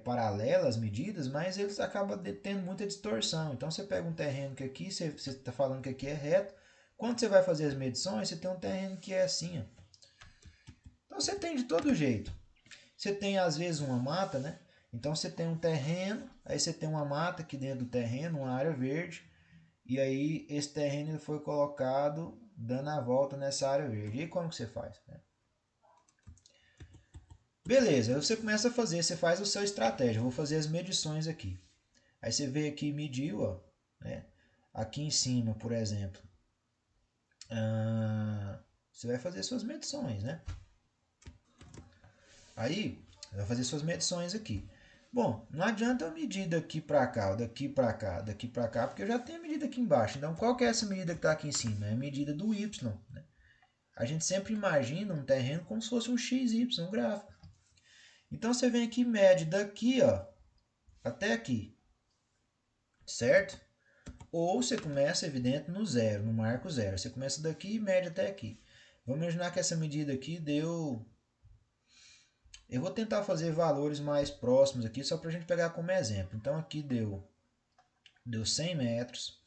paralelas as medidas, mas eles acabam tendo muita distorção. Então você pega um terreno que aqui você está falando que aqui é reto, quando você vai fazer as medições, você tem um terreno que é assim, ó. Então você tem de todo jeito. Você tem às vezes uma mata, né? Então você tem um terreno, aí você tem uma mata aqui dentro do terreno, uma área verde, e aí esse terreno foi colocado dando a volta nessa área verde. E aí como que você faz? Né? Beleza, aí você começa a fazer, você faz a sua estratégia. Eu vou fazer as medições aqui. Aí você vem aqui e mediu, ó, né? Aqui em cima, por exemplo, você vai fazer suas medições, né? Aí, você vai fazer suas medições aqui. Bom, não adianta eu medir daqui para cá, daqui para cá, daqui para cá, porque eu já tenho a medida aqui embaixo. Então, qual que é essa medida que está aqui em cima? É a medida do y, né? A gente sempre imagina um terreno como se fosse um XY, um gráfico. Então, você vem aqui e mede daqui, ó, até aqui, certo? Ou você começa, evidente, no zero, no marco zero. Você começa daqui e mede até aqui. Vamos imaginar que essa medida aqui deu... Eu vou tentar fazer valores mais próximos aqui, só para a gente pegar como exemplo. Então aqui deu 100 metros.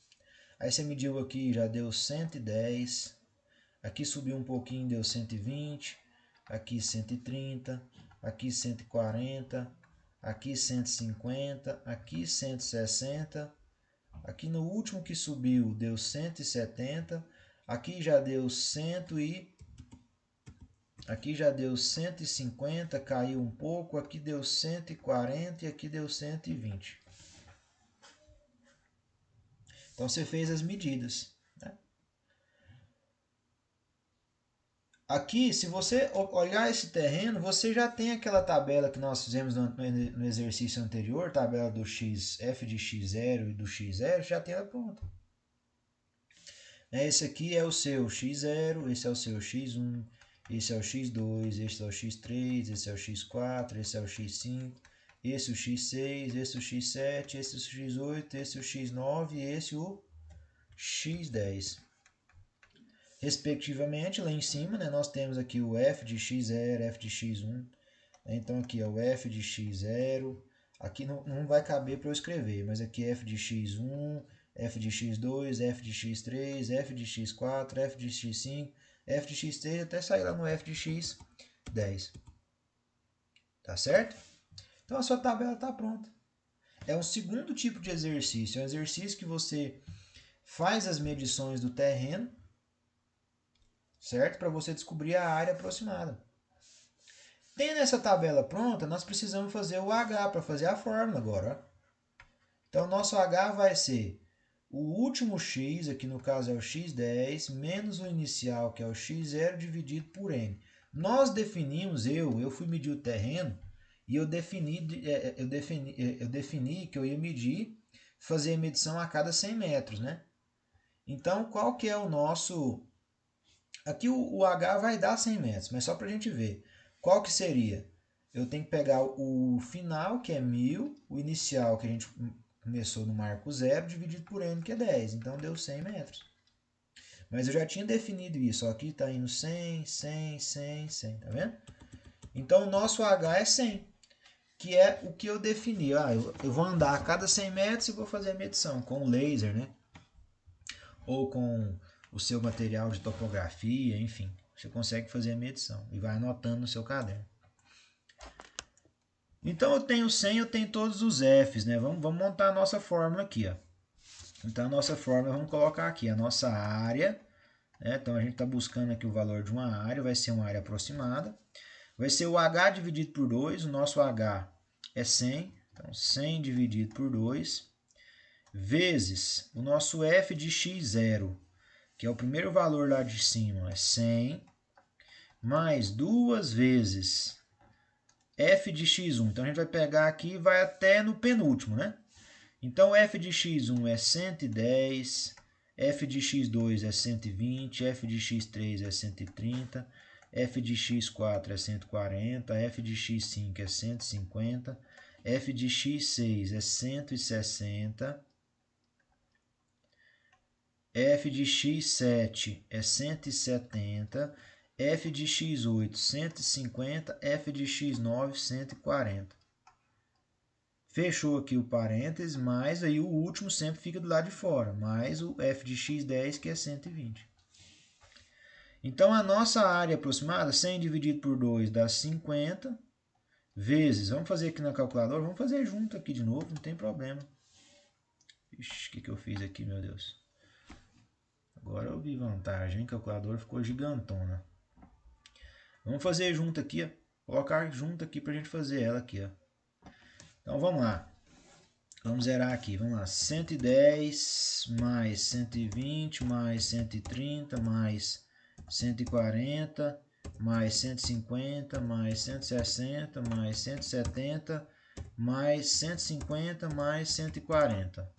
Aí você mediu aqui, já deu 110. Aqui subiu um pouquinho, deu 120. Aqui 130. Aqui 140. Aqui 150. Aqui 160. Aqui no último que subiu deu 170. Aqui já deu 100 e... Aqui já deu 150, caiu um pouco. Aqui deu 140 e aqui deu 120. Então você fez as medidas. Né? Aqui, se você olhar esse terreno, você já tem aquela tabela que nós fizemos no exercício anterior, tabela do x, f de x0 e do x0, já tem ela pronta. Esse aqui é o seu x0, esse é o seu x1, esse é o x2, esse é o x3, esse é o x4, esse é o x5, esse é o x6, esse é o x7, esse é o x8, esse é o x9 e esse é o x10. Respectivamente, lá em cima, né, nós temos aqui o f de x0, f de x1. Então aqui é o f de x0. Aqui não vai caber para eu escrever, mas aqui é f de x1, f de x2, f de x3, f de x4, f de x5, f de x3, até sair lá no f de x10. Tá certo? Então a sua tabela está pronta. É um segundo tipo de exercício. É um exercício que você faz as medições do terreno, certo? Para você descobrir a área aproximada. Tendo essa tabela pronta, nós precisamos fazer o H para fazer a fórmula agora. Ó. Então, nosso H vai ser o último x, aqui no caso é o x10, menos o inicial, que é o x0, dividido por n. Nós definimos, eu fui medir o terreno, e eu defini que eu ia medir, fazer a medição a cada 100 metros, né? Então, qual que é o nosso... Aqui o H vai dar 100 metros, mas só para a gente ver. Qual que seria? Eu tenho que pegar o final, que é 1000, o inicial, que a gente começou no marco 0, dividido por n, que é 10. Então, deu 100 metros. Mas eu já tinha definido isso. Ó, aqui está indo 100, 100, 100, 100. Tá vendo? Então, o nosso H é 100, que é o que eu defini. Eu vou andar a cada 100 metros e vou fazer a medição com o laser, né? Ou com o seu material de topografia, enfim. Você consegue fazer a medição e vai anotando no seu caderno. Então eu tenho 100, eu tenho todos os F's, né? Vamos montar a nossa fórmula aqui, ó. Então a nossa fórmula, vamos colocar aqui a nossa área, né? Então a gente está buscando aqui o valor de uma área, vai ser uma área aproximada. Vai ser o H dividido por 2, o nosso H é 100, então 100 dividido por 2, vezes o nosso F de x0, que é o primeiro valor lá de cima, é 100, mais 2 vezes f de x1. Então, a gente vai pegar aqui e vai até no penúltimo, né? Então, f de x1 é 110, f de x2 é 120, f de x3 é 130, f de x4 é 140, f de x5 é 150, f de x6 é 160, f de x7 é 170, f de x8 150, f de x9 140. Fechou aqui o parênteses, mas aí o último sempre fica do lado de fora, mais o f de x10, que é 120. Então, a nossa área aproximada, 100 dividido por 2 dá 50, vezes, vamos fazer aqui na calculadora, vamos fazer junto aqui de novo, não tem problema. Ixi, o que eu fiz aqui, meu Deus? Agora eu vi vantagem, hein? A calculadora ficou gigantona. Vamos fazer junto aqui, ó. Colocar junto aqui para a gente fazer ela aqui, ó. Então vamos lá. Vamos zerar aqui, vamos lá. 110 mais 120 mais 130 mais 140 mais 150 mais 160 mais 170 mais 150 mais 140.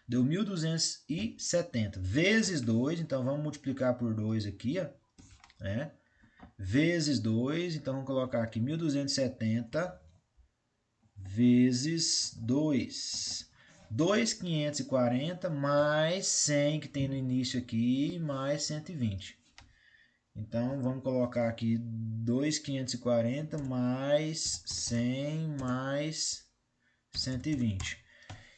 Deu 1.270 vezes 2, então vamos multiplicar por 2 aqui, ó, né? Vezes 2, então vamos colocar aqui 1.270 vezes 2. 2.540 mais 100 que tem no início aqui, mais 120. Então, vamos colocar aqui 2.540 mais 100 mais 120.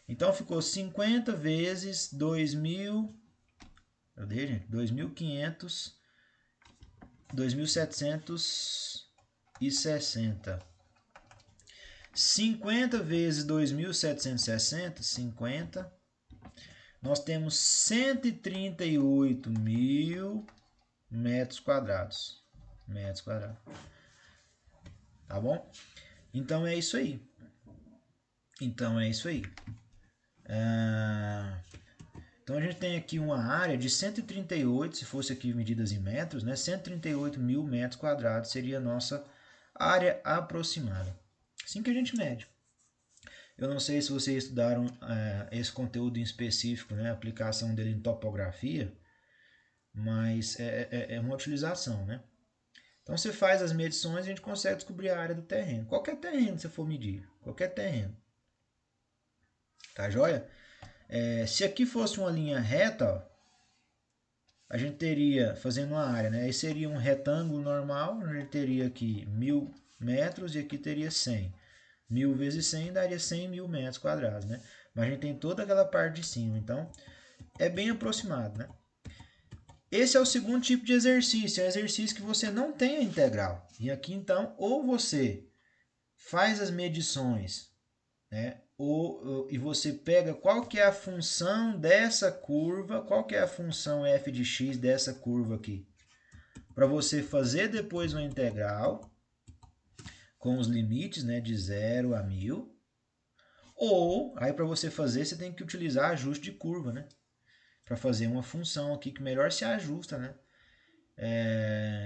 Então, ficou 50 vezes 2.000... Cadê, gente? 2.760. 50 vezes 2.760, 50. Nós temos 138 mil metros quadrados. Tá bom? Então é isso aí. Então a gente tem aqui uma área de 138, se fosse aqui medidas em metros, né? 138 mil metros quadrados seria a nossa área aproximada. Assim que a gente mede. Eu não sei se vocês estudaram esse conteúdo em específico, né? A aplicação dele em topografia, mas é uma utilização, né? Então você faz as medições e a gente consegue descobrir a área do terreno. Qualquer terreno que você for medir, qualquer terreno. Tá joia? Se aqui fosse uma linha reta, ó, a gente teria, fazendo uma área, né? Aí seria um retângulo normal, a gente teria aqui 1.000 metros e aqui teria 100. 1.000 vezes 100 daria 100 mil metros quadrados, né? Mas a gente tem toda aquela parte de cima, então é bem aproximado, né? Esse é o segundo tipo de exercício, é um exercício que você não tem a integral. E aqui então, ou você faz as medições, né? E você pega qual que é a função dessa curva, qual que é a função f de x dessa curva aqui, para você fazer depois uma integral com os limites, né, de 0 a 1.000, ou aí para você fazer você tem que utilizar ajuste de curva, né, para fazer uma função aqui que melhor se ajusta, né.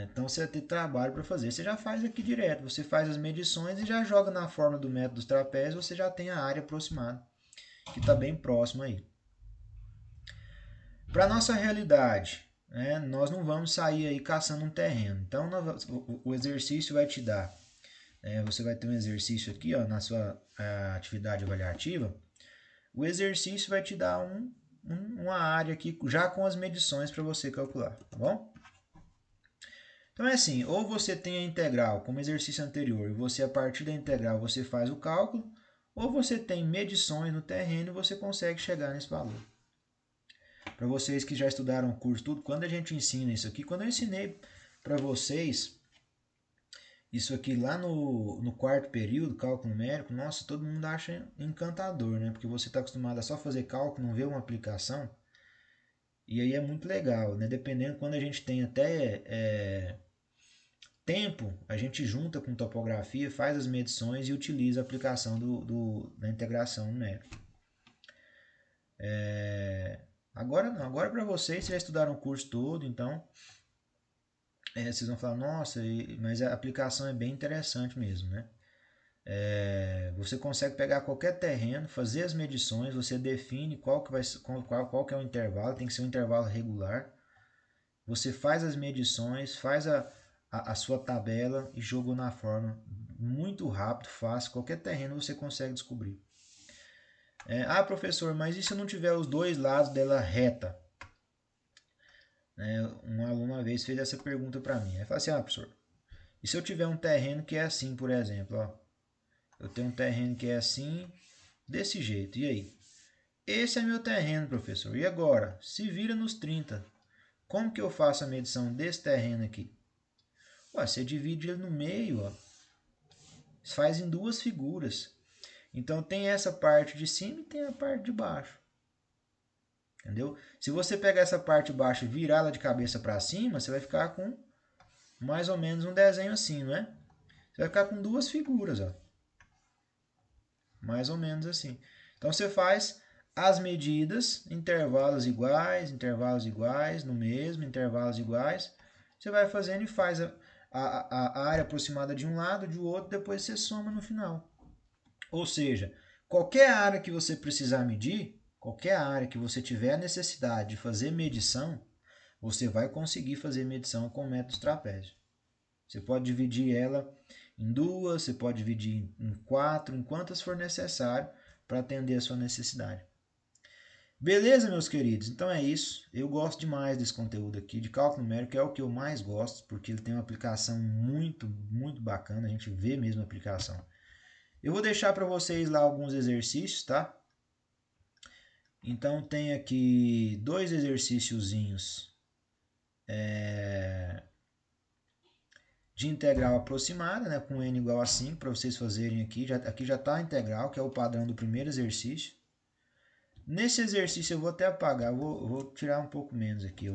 Então você vai ter trabalho para fazer. Você já faz aqui direto, você faz as medições e já joga na forma do método dos trapézios, você já tem a área aproximada, que está bem próxima aí. Para nossa realidade, né, nós não vamos sair aí caçando um terreno. Então o exercício vai te dar, você vai ter um exercício aqui, ó, na sua atividade avaliativa. O exercício vai te dar uma área aqui já com as medições para você calcular, tá bom? Então é assim, ou você tem a integral como exercício anterior e você a partir da integral você faz o cálculo, ou você tem medições no terreno e você consegue chegar nesse valor. Para vocês que já estudaram o curso tudo, quando a gente ensina isso aqui, quando eu ensinei para vocês isso aqui lá no quarto período, cálculo numérico, nossa, todo mundo acha encantador, né? Porque você está acostumado a só fazer cálculo, não ver uma aplicação. E aí é muito legal, né? Dependendo, quando a gente tem até tempo, a gente junta com topografia, faz as medições e utiliza a aplicação da integração numérica. Agora não, agora para vocês já estudaram o curso todo, então vocês vão falar, nossa, mas a aplicação é bem interessante mesmo, né? Você consegue pegar qualquer terreno, fazer as medições, você define qual que é o intervalo, tem que ser um intervalo regular. Você faz as medições, faz a sua tabela e jogou na forma muito rápido, fácil, qualquer terreno você consegue descobrir. Professor, mas e se eu não tiver os dois lados dela reta? Um aluno uma vez fez essa pergunta para mim. Ele falou assim, professor, e se eu tiver um terreno que é assim, por exemplo, ó, eu tenho um terreno que é assim, desse jeito. E aí? Esse é meu terreno, professor. E agora? Se vira nos 30. Como que eu faço a medição desse terreno aqui? Ué, você divide ele no meio, ó. Faz em duas figuras. Então tem essa parte de cima e tem a parte de baixo. Entendeu? Se você pegar essa parte de baixo e virar ela de cabeça para cima, você vai ficar com mais ou menos um desenho assim, não é? Você vai ficar com duas figuras, ó. Mais ou menos assim. Então você faz as medidas, intervalos iguais, no mesmo, intervalos iguais. Você vai fazendo e faz a área aproximada de um lado, de outro, depois você soma no final. Ou seja, qualquer área que você precisar medir, qualquer área que você tiver a necessidade de fazer medição, você vai conseguir fazer medição com o método trapézio. Você pode dividir ela em duas, você pode dividir em 4, em quantas for necessário para atender a sua necessidade. Beleza, meus queridos? Então é isso. Eu gosto demais desse conteúdo aqui de cálculo numérico, é o que eu mais gosto, porque ele tem uma aplicação muito, muito bacana, a gente vê mesmo a aplicação. Eu vou deixar para vocês lá alguns exercícios, tá? Então tem aqui 2 exercíciozinhos de integral aproximada, né, com n igual a 5, para vocês fazerem aqui. Aqui já está a integral, que é o padrão do primeiro exercício. Nesse exercício eu vou até apagar, vou tirar um pouco menos aqui.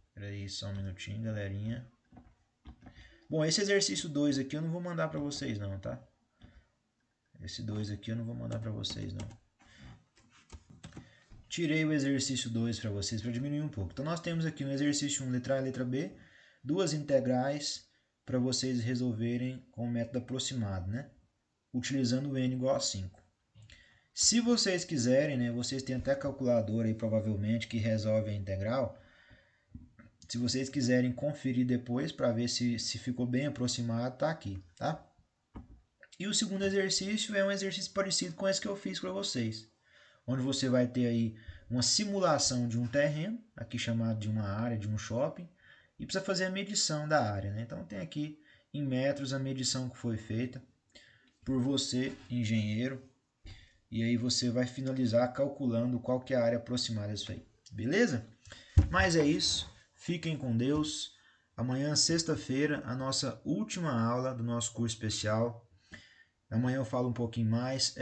Espera aí só um minutinho, galerinha. Bom, esse exercício 2 aqui eu não vou mandar para vocês não, tá? Esse 2 aqui eu não vou mandar para vocês não. Tirei o exercício 2 para vocês para diminuir um pouco. Então nós temos aqui no exercício 1, letra A e letra B, duas integrais para vocês resolverem com o método aproximado, né? Utilizando o n igual a 5. Se vocês quiserem, né, vocês têm até calculadora aí provavelmente que resolve a integral. Se vocês quiserem conferir depois para ver se ficou bem aproximado, tá aqui, tá? E o segundo exercício é um exercício parecido com esse que eu fiz para vocês, onde você vai ter aí uma simulação de um terreno, aqui chamado de uma área, de um shopping, e precisa fazer a medição da área, né? Então tem aqui em metros a medição que foi feita por você, engenheiro, e aí você vai finalizar calculando qual que é a área aproximada disso aí, beleza? Mas é isso, fiquem com Deus. Amanhã, sexta-feira, a nossa última aula do nosso curso especial. Amanhã eu falo um pouquinho mais.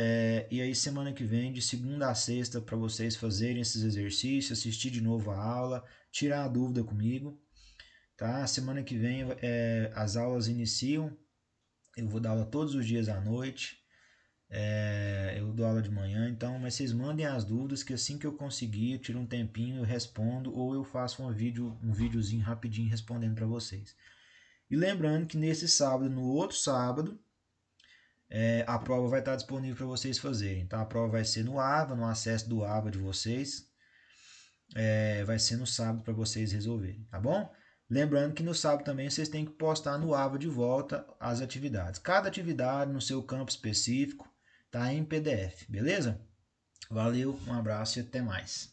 E aí, semana que vem, de segunda a sexta, para vocês fazerem esses exercícios, assistir de novo a aula, tirar a dúvida comigo. Tá? Semana que vem as aulas iniciam. Eu vou dar aula todos os dias à noite. Eu dou aula de manhã, então, mas vocês mandem as dúvidas que assim que eu conseguir, eu tiro um tempinho, eu respondo, ou eu faço um videozinho rapidinho respondendo para vocês. E lembrando que nesse sábado, no outro sábado, a prova vai estar disponível para vocês fazerem, tá? A prova vai ser no AVA, no acesso do AVA de vocês. Vai ser no sábado para vocês resolverem, tá bom? Lembrando que no sábado também vocês têm que postar no AVA de volta as atividades. Cada atividade no seu campo específico, tá em PDF, beleza? Valeu, um abraço e até mais.